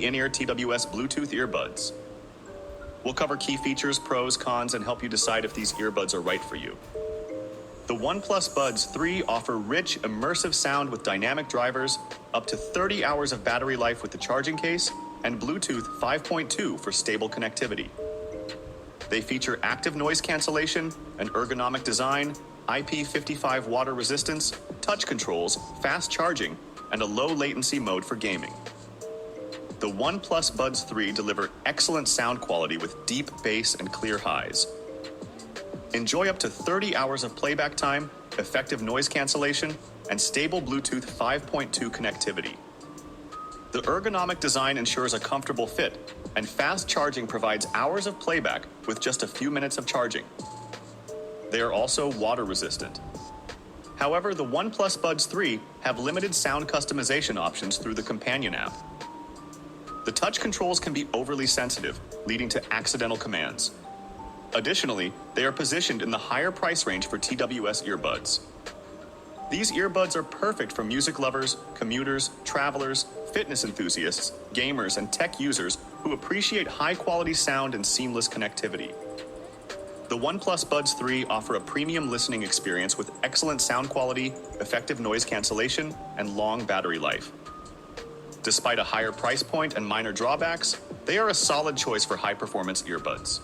In-Ear TWS Bluetooth Earbuds. We'll cover key features, pros, cons, and help you decide if these earbuds are right for you. The OnePlus Buds 3 offer rich, immersive sound with dynamic drivers, up to 30 hours of battery life with the charging case, and Bluetooth 5.2 for stable connectivity. They feature active noise cancellation, an ergonomic design, IP55 water resistance, touch controls, fast charging, and a low latency mode for gaming. The OnePlus Buds 3 deliver excellent sound quality with deep bass and clear highs. Enjoy up to 30 hours of playback time, effective noise cancellation, and stable Bluetooth 5.2 connectivity. The ergonomic design ensures a comfortable fit, and fast charging provides hours of playback with just a few minutes of charging. They are also water resistant. However, the OnePlus Buds 3 have limited sound customization options through the companion app. The touch controls can be overly sensitive, leading to accidental commands. Additionally, they are positioned in the higher price range for TWS earbuds. These earbuds are perfect for music lovers, commuters, travelers, fitness enthusiasts, gamers, and tech users who appreciate high-quality sound and seamless connectivity. The OnePlus Buds 3 offer a premium listening experience with excellent sound quality, effective noise cancellation, and long battery life. Despite a higher price point and minor drawbacks, they are a solid choice for high-performance earbuds.